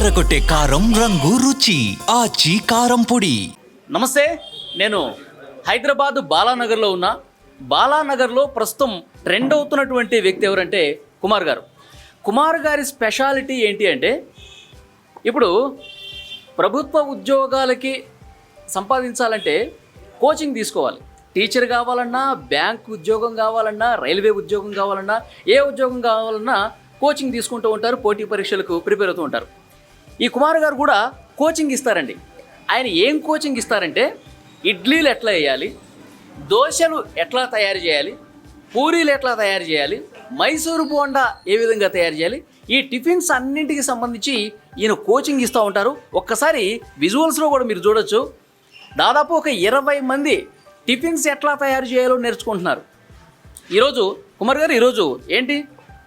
అదరకొట్టే కారం రంగు రుచి ఆచి కారం పొడి. నమస్తే, నేను హైదరాబాద్ బాలానగర్లో ఉన్నా. బాలానగర్లో ప్రస్తుతం ట్రెండ్ అవుతున్నటువంటి వ్యక్తి ఎవరంటే కుమార్ గారు. కుమార్ గారి స్పెషాలిటీ ఏంటి అంటే, ఇప్పుడు ప్రభుత్వ ఉద్యోగాలకి సంపాదించాలంటే కోచింగ్ తీసుకోవాలి. టీచర్ కావాలన్నా, బ్యాంక్ ఉద్యోగం కావాలన్నా, రైల్వే ఉద్యోగం కావాలన్నా, ఏ ఉద్యోగం కావాలన్నా కోచింగ్ తీసుకుంటూ ఉంటారు, పోటీ పరీక్షలకు ప్రిపేర్ అవుతూ ఉంటారు. ఈ కుమార్ గారు కూడా కోచింగ్ ఇస్తారండి. ఆయన ఏం కోచింగ్ ఇస్తారంటే, ఇడ్లీలు ఎట్లా వేయాలి, దోశలు ఎట్లా తయారు చేయాలి, పూరీలు ఎట్లా తయారు చేయాలి, మైసూరు బోండా ఏ విధంగా తయారు చేయాలి, ఈ టిఫిన్స్ అన్నింటికి సంబంధించి ఈయన కోచింగ్ ఇస్తూ ఉంటారు. ఒక్కసారి విజువల్స్లో కూడా మీరు చూడొచ్చు, దాదాపు ఒక 20 మంది టిఫిన్స్ ఎట్లా తయారు చేయాలో నేర్చుకుంటున్నారు. ఈరోజు కుమార్ గారు, ఈరోజు ఏంటి?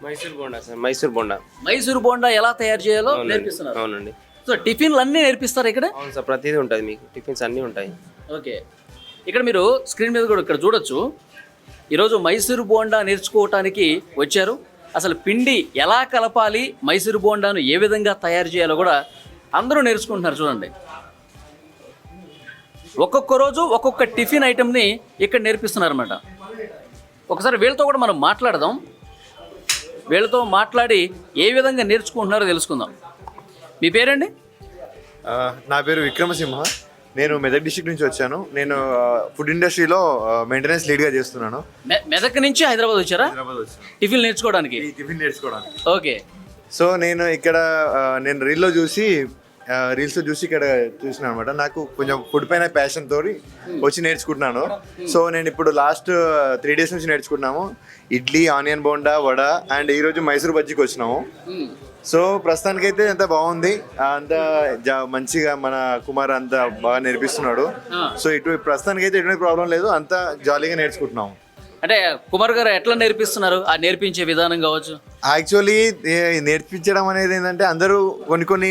మైసూర్ బోండా సార్. మైసూర్ బోండా ఎలా తయారు చేయాలో నేర్పిస్తున్నారు. అవునండి. సో టిఫిన్లు అన్నీ నేర్పిస్తారు ఇక్కడ? అవును సార్, ప్రతిదీ ఉంటుంది, మీకు టిఫిన్స్ అన్నీ ఉంటాయి. ఓకే, ఇక్కడ మీరు స్క్రీన్ మీద కూడా ఇక్కడ చూడొచ్చు. ఈరోజు మైసూర్ బోండా నేర్చుకోవటానికి వచ్చారు. అసలు పిండి ఎలా కలపాలి, మైసూర్ బోండాను ఏ విధంగా తయారు చేయాలో కూడా అందరూ నేర్చుకుంటున్నారు. చూడండి, ఒక్కొక్క రోజు ఒక్కొక్క టిఫిన్ ఐటెంని ఇక్కడ నేర్పిస్తున్నారన్నమాట. ఒకసారి వీళ్ళతో కూడా మనం మాట్లాడదాం. వీళ్ళతో మాట్లాడి ఏ విధంగా నేర్చుకుంటున్నారో తెలుసుకుందాం. మీ పేరండి? నా పేరు విక్రమసింహ. నేను మెదక్ డిస్ట్రిక్ట్ నుంచి వచ్చాను. నేను ఫుడ్ ఇండస్ట్రీలో మెయింటెనెన్స్ లీడ్గా చేస్తున్నాను. మెదక్ నుంచి హైదరాబాద్ వచ్చారా? హైదరాబాద్ వచ్చాను టిఫిన్ నేర్చుకోవడానికి. ఓకే. సో నేను ఇక్కడ రీల్స్ చూసి ఇక్కడ చూసిన అనమాట. నాకు కొంచెం ఫుడ్ పైన ప్యాషన్ తోటి వచ్చి నేర్చుకుంటున్నాను. సో నేను ఇప్పుడు లాస్ట్ 3 days నుంచి నేర్చుకుంటున్నాము. ఇడ్లీ, ఆనియన్ బోండా, వడ అండ్ ఈరోజు మైసూర్ బజ్జీకి వచ్చినాము. సో ప్రస్తుతానికైతే అంత బాగుంది, అంత మంచిగా మన కుమార్ అంత బాగా నేర్పిస్తున్నాడు. సో ప్రస్తుతానికైతే ఎటువంటి ప్రాబ్లం లేదు, అంత జాలీగా నేర్చుకుంటున్నాము. అంటే కుమార్ గారు ఎట్లా నేర్పిస్తున్నారు, ఆ నేర్పించే విధానం కావచ్చు? యాక్చువల్లీ నేర్పించడం అనేది ఏంటంటే, అందరూ కొన్ని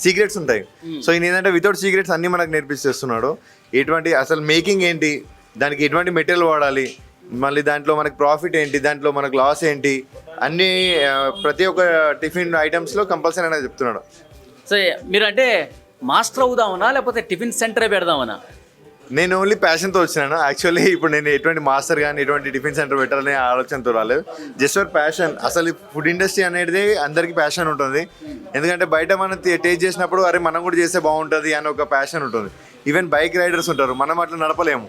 సీక్రెట్స్ ఉంటాయి. సో ఈయన ఏంటంటే వితౌట్ సీక్రెట్స్ అన్ని మనకు నేర్పిస్తున్నాడు. ఎటువంటి అసలు మేకింగ్ ఏంటి, దానికి ఎటువంటి మెటీరియల్ వాడాలి, మళ్ళీ దాంట్లో మనకు ప్రాఫిట్ ఏంటి, దాంట్లో మనకు లాస్ ఏంటి, అన్ని ప్రతి ఒక్క టిఫిన్ ఐటమ్స్లో కంపల్సరీ అనేది చెప్తున్నాడు. సో మీరు అంటే మాస్టర్ అవుదామనా లేకపోతే టిఫిన్ సెంటరే పెడదామనా? నేను ఓన్లీ ప్యాషన్తో వచ్చినాను. యాక్చువల్లీ ఇప్పుడు నేను ఎటువంటి మాస్టర్ కానీ ఎటువంటి టిఫిన్ సెంటర్ పెట్టాలనే ఆలోచనతో రాలేదు. Just for passion. అసలు ఫుడ్ ఇండస్ట్రీ అనేది అందరికీ ప్యాషన్ ఉంటుంది. ఎందుకంటే బయట మనం టేస్ట్ చేసినప్పుడు అరే మనం కూడా చేస్తే బాగుంటుంది అని ఒక ప్యాషన్ ఉంటుంది. ఈవెన్ బైక్ రైడర్స్ ఉంటారు, మనం అట్లా నడపలేము.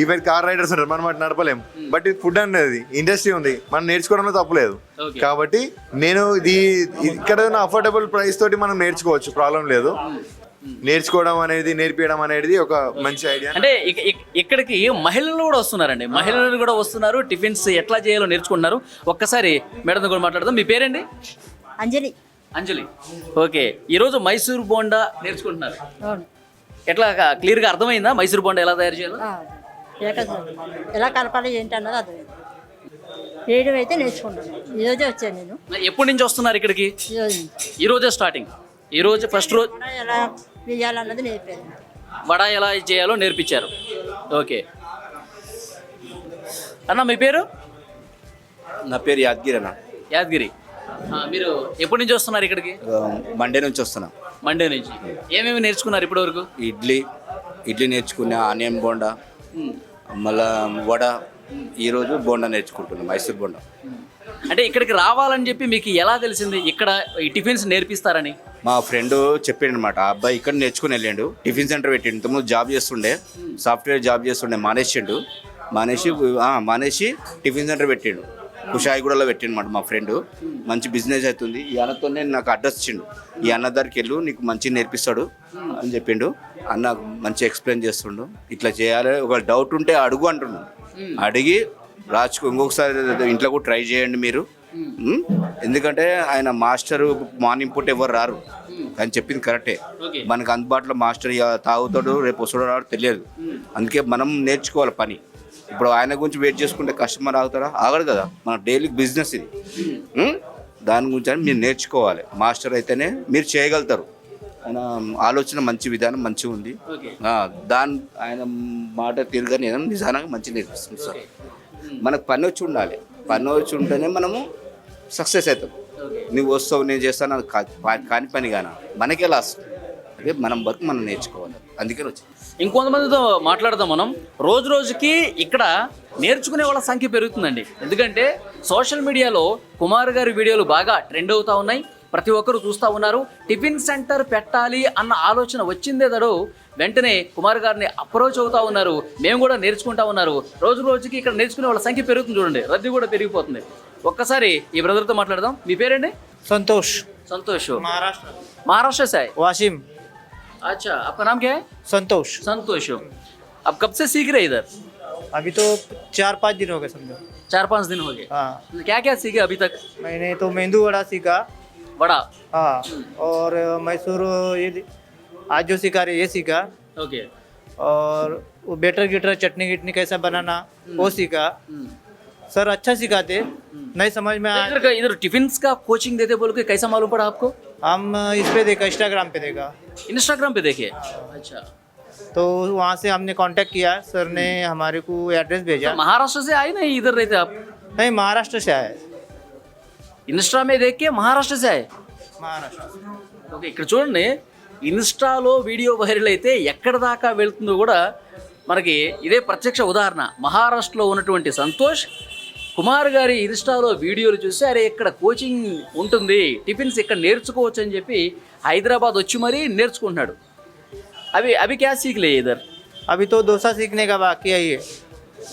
ఈవెన్ కార్ రైడర్స్ ఉంటారు, మనం అట్లా నడపలేము. బట్ ఇది ఫుడ్ అనేది ఇండస్ట్రీ ఉంది, మనం నేర్చుకోవడంలో తప్పులేదు. కాబట్టి నేను ఇక్కడ అఫోర్డబుల్ ప్రైస్ తోటి మనం నేర్చుకోవచ్చు, ప్రాబ్లం లేదు. నేర్చుకోవడం అనేది, నేర్పించడం అనేది ఒక మంచి ఐడియా. అంటే ఇక్కడికి మహిళలు కూడా వస్తున్నారండి, మహిళలు కూడా వస్తున్నారు, టిఫిన్స్ ఎట్లా చేయాలో నేర్చుకుంటున్నారు. ఒక్కసారి మేడంతో కూడా మాట్లాడదాం. మీ పేరండి? అంజలి. ఓకే, ఈరోజు మైసూర్ బోండా నేర్చుకుంటున్నారు. ఎట్లా క్లియర్గా అర్థమైందా మైసూర్ బోండా ఎలా తయారు చేయాలో? ఎలా కలపాలి ఏంటి అన్నది అర్థమైంది. వేయడం అయితే నేర్చుకుంటాను. ఈరోజే వచ్చాను నేను. ఎప్పటి నుంచి వస్తున్నారు ఇక్కడికి? ఈరోజే స్టార్టింగ్. ఈరోజు ఫస్ట్ రోజు ఎలా వేయాలన్నది నేర్పారు. వడ ఎలా చేయాలో నేర్పించారు. ఓకే అన్న, మీ పేరు? నా పేరు యాదగిరి అన్న. యాదగిరి. మీరు ఎప్పటి నుంచి వస్తున్నారు ఇక్కడికి? మండే నుంచి వస్తున్నా. మండే నుంచి. ఏమేమి నేర్చుకున్నారు ఇప్పటి వరకు? ఇడ్లీ నేర్చుకున్నా, ఆనియన్ బోండా, మళ్ళా వడ. ఈరోజు బోండా నేర్చుకుంటున్నాం, మైసూర్ బోండా. అంటే ఇక్కడికి రావాలని చెప్పి మీకు ఎలా తెలిసింది ఇక్కడ ఈ టిఫిన్స్ నేర్పిస్తారని? మా ఫ్రెండ్ చెప్పాడు అనమాట. ఆ అబ్బాయి ఇక్కడ నేర్చుకుని వెళ్ళాడు, టిఫిన్ సెంటర్ పెట్టిండు. ఇంతకుముందు జాబ్ చేస్తుండే, సాఫ్ట్వేర్ జాబ్ చేస్తుండే, మానేసి టిఫిన్ సెంటర్ పెట్టిండు. కుషాయిగూడలో పెట్టినమాట మా ఫ్రెండ్. మంచి బిజినెస్ అవుతుంది. ఈ అన్నతోనే నాకు అడ్రస్ ఇచ్చిండు, ఈ అన్న దగ్గరికి వెళ్ళు, నీకు మంచిగా నేర్పిస్తాడు అని చెప్పిండు. అన్న మంచి ఎక్స్ప్లెయిన్ చేస్తుండు, ఇట్లా చేయాలి, ఒక డౌట్ ఉంటే అడుగు అంటుండు. అడిగి ఇంకొకసారి ఇంట్లో కూడా ట్రై చేయండి మీరు. ఎందుకంటే ఆయన మాస్టరు మార్నింగ్ పూట ఎవరు రారు, అని చెప్పింది కరెక్టే. మనకు అందుబాటులో మాస్టర్ తాగుతాడు, రేపు వస్తాడో రాడు తెలియదు. అందుకే మనం నేర్చుకోవాలి పని. ఇప్పుడు ఆయన గురించి వెయిట్ చేసుకుంటే కస్టమర్ ఆగుతారా? ఆగడు కదా. మన డైలీ బిజినెస్ ఇది. దాని గురించి అని మీరు నేర్చుకోవాలి. మాస్టర్ అయితేనే మీరు చేయగలుగుతారు. ఆయన ఆలోచన మంచి విధానం మంచిగా ఉంది. ఆయన మాట తిరగని నిజానంగా మంచిగా నేర్పిస్తుంది సార్. మనకు పని వచ్చి ఉండాలి. పని వచ్చి ఉంటేనే మనము సక్సెస్ అవుతాం. నువ్వు వస్తావు నేను చేస్తాను అది కాని పని కానా, మనకే లాస్. అదే మనం వర్క్ మనం నేర్చుకోవాలి, అందుకని వచ్చింది. ఇంకొంతమందితో మాట్లాడదాం మనం. రోజు రోజుకి ఇక్కడ నేర్చుకునే వాళ్ళ సంఖ్య పెరుగుతుందండి. ఎందుకంటే సోషల్ మీడియాలో కుమార్ గారి వీడియోలు బాగా ట్రెండ్ అవుతూ ఉన్నాయి, ప్రతి ఒక్కరు చూస్తూ ఉన్నారు. టిఫిన్ సెంటర్ పెట్టాలి అన్న ఆలోచన వచ్చిందే తడు వెంటనే కుమార్ గారిని అప్రోచ్ అవుతూ ఉన్నారు, మేము కూడా నేర్చుకుంటా ఉన్నారు. రోజు రోజుకి ఇక్కడ నేర్చుకునే వాళ్ళ సంఖ్య పెరుగుతుంది చూడండి, రద్దీ కూడా పెరిగిపోతుంది. ఒక్కసారి ఈ బ్రదర్తో మాట్లాడదాం. మీ పేరండి? संतोष, संतोष. महाराष्ट्र, महाराष्ट्र से आए? वाशिम, अच्छा, आपका नाम क्या है? संतोष। संतोष. अब कब से सीख रहे इधर? अभी तो 4-5 दिन हो गए समझो। 4-5 दिन हो गए. हाँ, क्या क्या सीखे अभी तक? मैंने तो मेंदू वड़ा सीखा। बड़ा. हाँ, और मैसूर ये आज जो सिखा रहे ये सीखा। ओके. और वो बेटर गिटर चटनी गिटनी कैसा बनाना वो सीखा। सर अच्छा सिखाते, नहीं समझ में आया इधर टिफिन का कोचिंग देते बोल के कैसा मालूम पड़ा आपको? हम इस पे देखा, इंस्टाग्राम पे देखा। इंस्टाग्राम पे देखे? अच्छा. तो वहाँ से हमने कांटेक्ट किया, सर ने हमारे को एड्रेस भेजा। तो महाराष्ट्र से आए नहीं इधर रहते आप? नहीं, महाराष्ट्र से आए। इंस्टा में देख के महाराष्ट्र से आए? महाराष्ट्र। ఓకే, ఇక్కడ చూడండి, ఇన్స్టాలో వీడియో వైరల్ అయితే ఎక్కడ దాకా వెళ్తుందో కూడా మనకి ఇదే ప్రత్యక్ష ఉదాహరణ. మహారాష్ట్రలో ఉన్నటువంటి సంతోష్ కుమార్ గారి ఇన్స్టాలో వీడియోలు చూసి అరే ఇక్కడ కోచింగ్ ఉంటుంది, టిఫిన్స్ ఇక్కడ నేర్చుకోవచ్చు అని చెప్పి హైదరాబాద్ వచ్చి మరీ నేర్చుకుంటున్నాడు. అవి క్యా సీక్లే ఇదర్? अभी तो डोसा सीखने का बाकी है ये।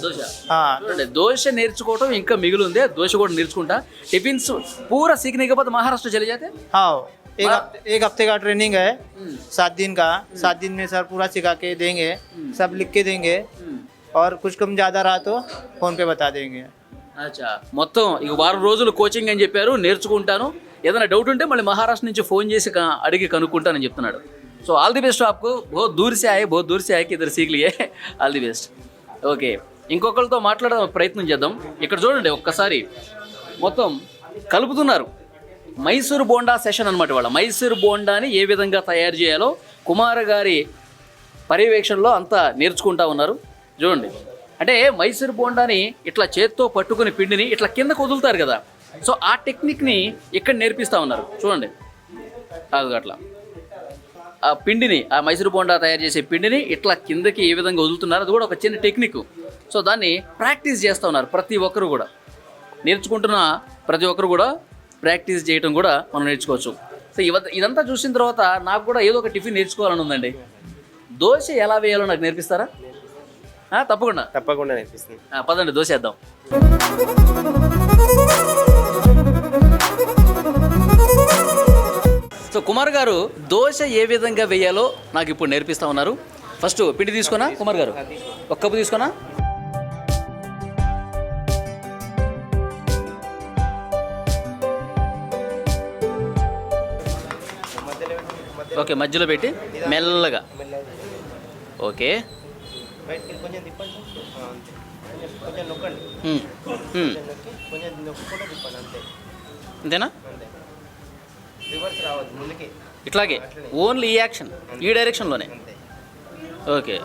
దోశ. हाँ, చూడండి, దోశ నేర్చుకోవటం ఇంకా మిగిలి ఉంది, దోశ కూడా నేర్చుకుంటా. టిఫిన్స్ పూరా సీఖనే के बाद महाराष्ट्र चले जाते? हाँ, एक हफ्ते का ट्रेनिंग है, 7 दिन का। 7 दिन में सर पूरा सिखा के देंगे, सब लिख के देंगे, और कुछ कम ज़्यादा रहा तो फ़ोन पे बता देंगे। అచ్చా, మొత్తం ఇక వారం రోజులు కోచింగ్ అని చెప్పారు, నేర్చుకుంటాను. ఏదైనా డౌట్ ఉంటే మళ్ళీ మహారాష్ట్ర నుంచి ఫోన్ చేసి అడిగి కనుక్కుంటానని చెప్తున్నాడు. సో ఆల్ ది బెస్ట్ ఆప్కు. బహుత్ దూర్ సే ఆయే, బహుత్ దూర్ సే ఆయే, ఇద్దరు సీక్లియే. All the best. ఓకే, ఇంకొకరితో మాట్లాడడం ప్రయత్నం చేద్దాం. ఇక్కడ చూడండి, ఒక్కసారి మొత్తం కలుపుతున్నారు. మైసూర్ బోండా సెషన్ అనమాట. వాళ్ళ మైసూర్ బోండాని ఏ విధంగా తయారు చేయాలో కుమార్ గారి పర్యవేక్షణలో అంతా నేర్చుకుంటా ఉన్నారు. చూడండి, అంటే మైసూర్ బోండాని ఇట్లా చేత్తో పట్టుకుని పిండిని ఇట్లా కిందకు వదులుతారు కదా, సో ఆ టెక్నిక్ని ఇక్కడ నేర్పిస్తూ ఉన్నారు. చూడండి, అది అట్లా ఆ పిండిని, ఆ మైసూర్ బోండా తయారు చేసే పిండిని ఇట్లా కిందకి ఏ విధంగా వదులుతున్నారు, అది కూడా ఒక చిన్న టెక్నిక్. సో దాన్ని ప్రాక్టీస్ చేస్తూ ఉన్నారు ప్రతి ఒక్కరు కూడా. నేర్చుకుంటున్న ప్రతి ఒక్కరు కూడా ప్రాక్టీస్ చేయడం కూడా మనం నేర్చుకోవచ్చు. సో ఇదంతా చూసిన తర్వాత నాకు కూడా ఏదో ఒక టిఫిన్ నేర్చుకోవాలని ఉందండి. దోశ ఎలా వేయాలో నాకు నేర్పిస్తారా? తప్పకుండా నేర్పిస్తుంది. పదండి దోశ వేద్దాం. సో కుమార్ గారు దోశ ఏ విధంగా వేయాలో నాకు ఇప్పుడు నేర్పిస్తా ఉన్నారు. ఫస్ట్ పిండి తీసుకున్నా కుమార్ గారు, ఒక కప్పు తీసుకున్నా. ఓకే, మధ్యలో పెట్టి మెల్లగా. ఓకే, అంతేనా? ఇట్లాగే ఓన్లీ ఈ యాక్షన్, ఈ డైరెక్షన్లోనే. ఓకే,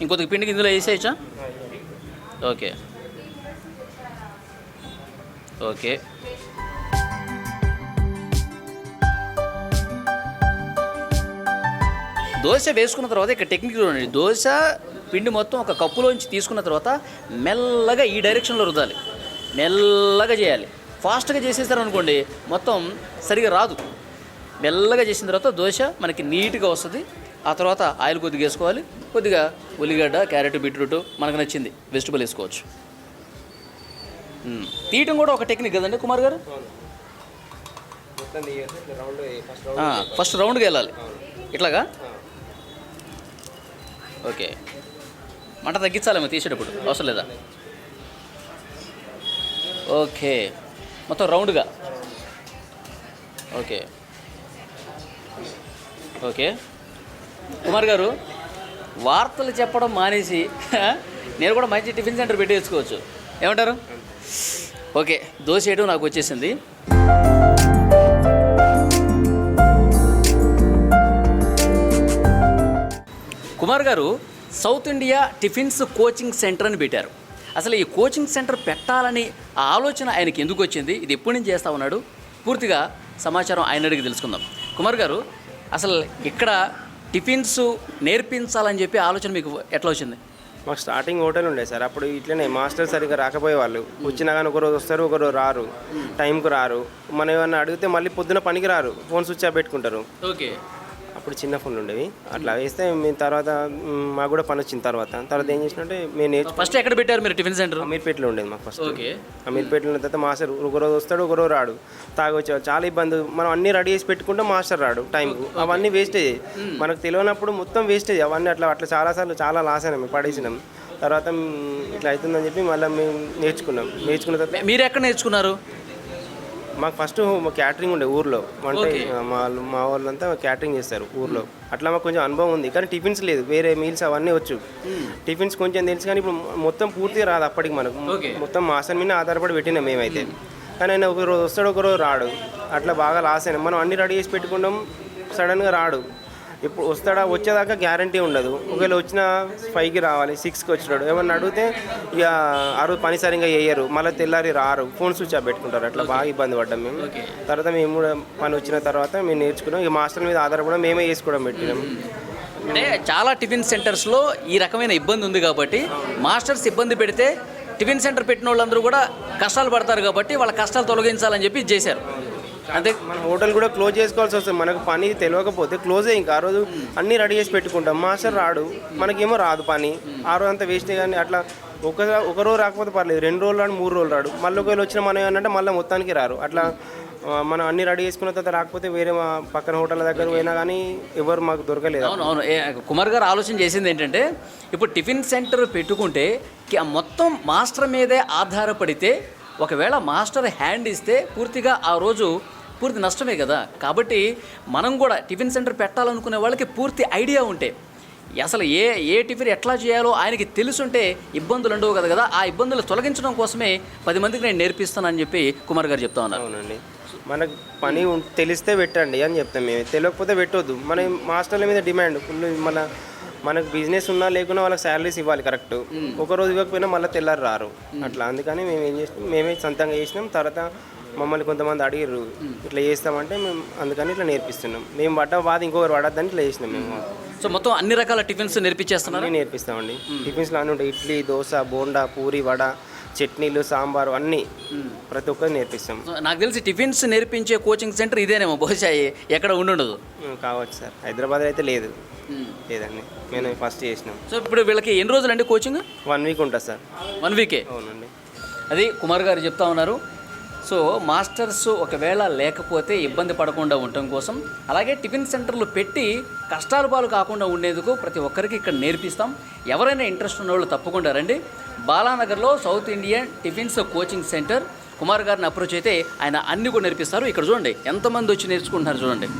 ఇంకొద్ది పిండికి ఇందులో వేసేయచ్చా? ఓకే ఓకే దోశ వేసుకున్న తర్వాత ఇక్కడ టెక్నిక్ చూడండి. దోశ పిండి మొత్తం ఒక కప్పులోంచి తీసుకున్న తర్వాత మెల్లగా ఈ డైరెక్షన్లో రుద్దాలి, మెల్లగా చేయాలి. ఫాస్ట్గా చేసేస్తారు అనుకోండి మొత్తం సరిగా రాదు. మెల్లగా చేసిన తర్వాత దోశ మనకి నీట్గా వస్తుంది. ఆ తర్వాత ఆయిల్ కొద్దిగా వేసుకోవాలి, కొద్దిగా ఉల్లిగడ్డ, క్యారెట్, బీట్రూట్ మనకు నచ్చింది వెజిటబుల్ వేసుకోవచ్చు. తీయటం కూడా ఒక టెక్నిక్ కదండి కుమార్ గారు? ఫస్ట్ రౌండ్గా వెళ్ళాలి ఇట్లాగా. ఓకే, మంట తగ్గించాలేమో తీసేటప్పుడు, అవసరం లేదా? ఓకే, మొత్తం రౌండ్గా. ఓకే ఓకే కుమార్ గారు వార్తలు చెప్పడం మానేసి నేను కూడా మంచి టిఫిన్ సెంటర్ పెట్టేసుకోవచ్చు, ఏమంటారు? ఓకే, దోశ వేయడం నాకు వచ్చేసింది. కుమార్ గారు south India tiffins coaching centre అని పెట్టారు. అసలు ఈ కోచింగ్ సెంటర్ పెట్టాలని ఆ ఆలోచన ఆయనకి ఎందుకు వచ్చింది, ఇది ఎప్పటి నుంచి చేస్తా ఉన్నాడు, పూర్తిగా సమాచారం ఆయన అడిగి తెలుసుకుందాం. కుమార్ గారు, అసలు ఇక్కడ టిఫిన్స్ నేర్పించాలని చెప్పి ఆలోచన మీకు ఎట్లా వచ్చింది? మాకు స్టార్టింగ్ హోటల్ ఉండే సార్, అప్పుడు ఇట్లనే మాస్టర్ సరిగ్గా రాకపోయేవాళ్ళు. వచ్చినా కానీ ఒకరోజు వస్తారు, ఒకరోజు రారు, టైంకు రారు. మనం ఏమన్నా అడిగితే మళ్ళీ పొద్దున పనికి రారు, ఫోన్ స్విచ్ ఆఫ్ పెట్టుకుంటారు. ఓకే. అప్పుడు చిన్న ఫోన్లు ఉండేవి, అట్లా వేస్తే మేము తర్వాత మాకు కూడా పని వచ్చిన తర్వాత ఏం చేసినట్టే మేము నేర్చుకున్నాం. ఫస్ట్ ఎక్కడ పెట్టారు మీరు టిఫిన్ సెంటర్? అమీర్పేటలో ఉండేది మాకు ఫస్ట్. ఓకే. అమీర్పేటలో ఉన్న తర్వాత మాస్టర్ ఒకరోజు వస్తాడు, ఒకరోజు రాడు, తాగొచ్చేవాడు. చాలా ఇబ్బంది. మనం అన్నీ రెడీ చేసి పెట్టుకుంటే మాస్టర్ రాడు టైంకు, అవన్నీ వేస్టేజ్. మనకు తెలియనప్పుడు మొత్తం వేస్టేజ్ అవన్నీ. అట్లా చాలాసార్లు చాలా లాస్ అయినాం, మేము పడేసినాం. తర్వాత ఇట్లా అవుతుందని చెప్పి మళ్ళీ మేము నేర్చుకున్న తర్వాత మీరు ఎక్కడ నేర్చుకున్నారు? మాకు ఫస్ట్ క్యాటరింగ్ ఉండే ఊర్లో, అంటే మా వాళ్ళంతా క్యాటరింగ్ చేస్తారు ఊర్లో. అట్లా మాకు కొంచెం అనుభవం ఉంది, కానీ టిఫిన్స్ లేదు, వేరే మీల్స్ అవన్నీ వచ్చు. టిఫిన్స్ కొంచెం తెలుసు, కానీ ఇప్పుడు మొత్తం పూర్తిగా రాదు. అప్పటికి మనకు మొత్తం మాసం మీద ఆధారపడి పెట్టినాం మేమైతే. కానీ ఆయన ఒకరోజు వస్తాడు, ఒకరోజు రాడు, అట్లా బాగా లాస్ అయినాం. మనం అన్ని రెడీ చేసి పెట్టుకుంటాం, సడన్గా రాడు. ఇప్పుడు వస్తాడా, వచ్చేదాకా గ్యారంటీ ఉండదు. ఒకవేళ వచ్చిన 5కి రావాలి, 6కి వచ్చినాడు, ఏమన్నా అడిగితే ఇక ఆ రోజు పని సరిగ్గా చేయరు, మళ్ళీ తెల్లారి రారు, ఫోన్ స్విచ్ ఆఫ్ పెట్టుకుంటారు. అట్లా బాగా ఇబ్బంది పడ్డాం మేము. తర్వాత మేము కూడా పని వచ్చిన తర్వాత మేము నేర్చుకున్నాం. ఇక మాస్టర్ మీద ఆధారపడడం, మేమే చేసుకోవడం పెట్టినాం. అంటే చాలా టిఫిన్ సెంటర్స్లో ఈ రకమైన ఇబ్బంది ఉంది కాబట్టి మాస్టర్స్ ఇబ్బంది పెడితే టిఫిన్ సెంటర్ పెట్టిన వాళ్ళందరూ కూడా కష్టాలు పడతారు కాబట్టి వాళ్ళ కష్టాలు తొలగించాలని చెప్పి చేశారు. అంతే. మన హోటల్ కూడా క్లోజ్ చేసుకోవాల్సి వస్తుంది. మనకు పని తెలియకపోతే క్లోజే. ఇంకా ఆ రోజు అన్నీ రెడీ చేసి పెట్టుకుంటాం, మాస్టర్ రాడు, మనకేమో రాదు పని. ఆ రోజు అంతా వేస్టే. కానీ అట్లా ఒక రోజు రాకపోతే పర్లేదు, 2 రోజులు రాడు, 3 రోజులు రాడు. మళ్ళీ ఒకవేళ వచ్చిన మనం ఏమంటే మళ్ళీ మొత్తానికి రారు. అట్లా మనం అన్ని రెడీ చేసుకున్న తర్వాత రాకపోతే వేరే మా పక్కన హోటల్ దగ్గర పోయినా కానీ ఎవరు మాకు దొరకలేదు. అవును. కుమార్ గారు ఆలోచన చేసింది ఏంటంటే, ఇప్పుడు టిఫిన్ సెంటర్ పెట్టుకుంటే మొత్తం మాస్టర్ మీదే ఆధారపడితే, ఒకవేళ మాస్టర్ హ్యాండ్ ఇస్తే పూర్తిగా ఆ రోజు పూర్తి నష్టమే కదా. కాబట్టి మనం కూడా టిఫిన్ సెంటర్ పెట్టాలనుకునే వాళ్ళకి పూర్తి ఐడియా ఉంటే, అసలు ఏ టిఫిన్ ఎట్లా చేయాలో ఆయనకి తెలుసుంటే ఇబ్బందులు ఉండవు కదా. ఆ ఇబ్బందులు తొలగించడం కోసమే 10 మందికి నేను నేర్పిస్తానని చెప్పి కుమార్ గారు చెప్తా ఉన్నారు. అవునండి. మనకు పని తెలిస్తే పెట్టండి అని చెప్తాం మేము, తెలియకపోతే పెట్టొద్దు. మన మాస్టర్ల మీద డిమాండ్ ఫుల్. మనకు బిజినెస్ ఉన్నా లేకున్నా వాళ్ళకి శాలరీస్ ఇవ్వాలి కరెక్ట్. ఒకరోజు ఇవ్వకపోయినా మళ్ళీ తెల్లారి రారు. అట్లా అందుకని మేము ఏం చేసినాం, మేమే సొంతంగా చేసినాం. తర్వాత మమ్మల్ని కొంతమంది అడిగారు ఇట్లా చేస్తామంటే మేము అందుకని ఇట్లా నేర్పిస్తున్నాం. మేము పడ్డ బాధ ఇంకొకరు పడద్దని ఇట్లా చేసినాం మేము. సో మొత్తం అన్ని రకాల టిఫిన్స్ నేర్పించేస్తున్నారు? నేర్పిస్తామండి. టిఫిన్స్లో అన్నీ ఉంటాయి, ఇడ్లీ, దోశ, బోండా, పూరి, వడ, చట్నీలు, సాంబారు అన్నీ ప్రతి ఒక్కరు నేర్పిస్తాం. నాకు తెలిసి టిఫిన్స్ నేర్పించే కోచింగ్ సెంటర్ ఇదేనేమో, బహుశా ఎక్కడ ఉండదు. కావచ్చు సార్, హైదరాబాద్లో అయితే లేదండి, మేము ఫస్ట్ చేసినాం. సో ఇప్పుడు వీళ్ళకి ఎన్ని రోజులు అండి కోచింగ్? 1 వీక్ ఉంటుంది సార్. 1 వీకే? అవునండి. అది కుమార్ గారు చెప్తా ఉన్నారు. సో మాస్టర్స్ ఒకవేళ లేకపోతే ఇబ్బంది పడకుండా ఉండటం కోసం, అలాగే టిఫిన్ సెంటర్లు పెట్టి కష్టాల పాలు కాకుండా ఉండేందుకు ప్రతి ఒక్కరికి ఇక్కడ నేర్పిస్తాం. ఎవరైనా ఇంట్రెస్ట్ ఉన్న వాళ్ళు తప్పకుండా రండి. బాలానగర్లో south Indian tiffins coaching centre. Kumar గారిని అప్రోచ్ అయితే ఆయన అన్ని కూడా నేర్పిస్తారు. ఇక్కడ చూడండి ఎంతమంది వచ్చి నేర్చుకుంటున్నారు చూడండి.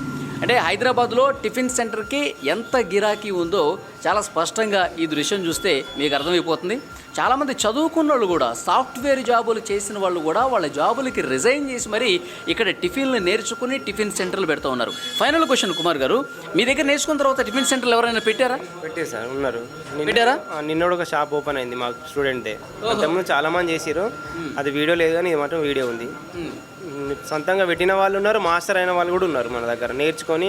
అంటే హైదరాబాద్లో టిఫిన్ సెంటర్కి ఎంత గిరాకీ ఉందో చాలా స్పష్టంగా ఈ దృశ్యం చూస్తే మీకు అర్థమైపోతుంది. చాలామంది చదువుకున్న వాళ్ళు కూడా, సాఫ్ట్వేర్ జాబులు చేసిన వాళ్ళు కూడా వాళ్ళ జాబులకి రిజైన్ చేసి మరీ ఇక్కడ టిఫిన్లు నేర్చుకుని టిఫిన్ సెంటర్లు పెడతా ఉన్నారు. ఫైనల్ క్వశ్చన్ కుమార్ గారు, మీ దగ్గర నేర్చుకున్న తర్వాత టిఫిన్ సెంటర్లు ఎవరైనా పెట్టారా? పెట్టారు సార్, ఉన్నారు. పెట్టారా? నిన్న ఒక షాప్ ఓపెన్ అయింది మాకు స్టూడెంట్దే. అంతకుముందు చాలా మంది చేసారు, అది వీడియో లేదు కానీ ఇది మాత్రం వీడియో ఉంది. సొంతంగా పెట్టిన వాళ్ళు ఉన్నారు, మాస్టర్ అయిన వాళ్ళు కూడా ఉన్నారు మన దగ్గర నేర్చుకొని.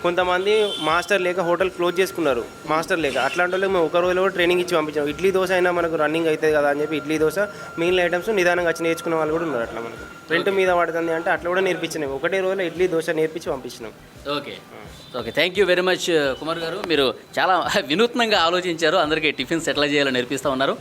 కొంతమంది మాస్టర్ లేక హోటల్ క్లోజ్ చేసుకున్నారు, మాస్టర్ లేక. అట్లాంటి వాళ్ళకి మేము ఒక రోజులో కూడా ట్రైనింగ్ ఇచ్చి పంపించాం. ఇడ్లీ దోశ అయినా మనకు రన్నింగ్ అవుతుంది కదా అని చెప్పి ఇడ్లీ దోశ మిగిలిన ఐటమ్స్ నిదానంగా వచ్చి నేర్చుకున్న వాళ్ళు కూడా ఉన్నారు. అట్లా మనకు రెంట్ మీద పడుతుంది అంటే అట్లా కూడా నేర్పించినాం. ఒకటే రోజులో ఇడ్లీ దోశ నేర్పించి పంపించినాం. Okay. Thank you very much Kumar garu. మీరు చాలా వినూత్నంగా ఆలోచించారు, అందరికీ టిఫిన్స్ ఎట్లా చేయాలో నేర్పిస్తూ ఉన్నారు.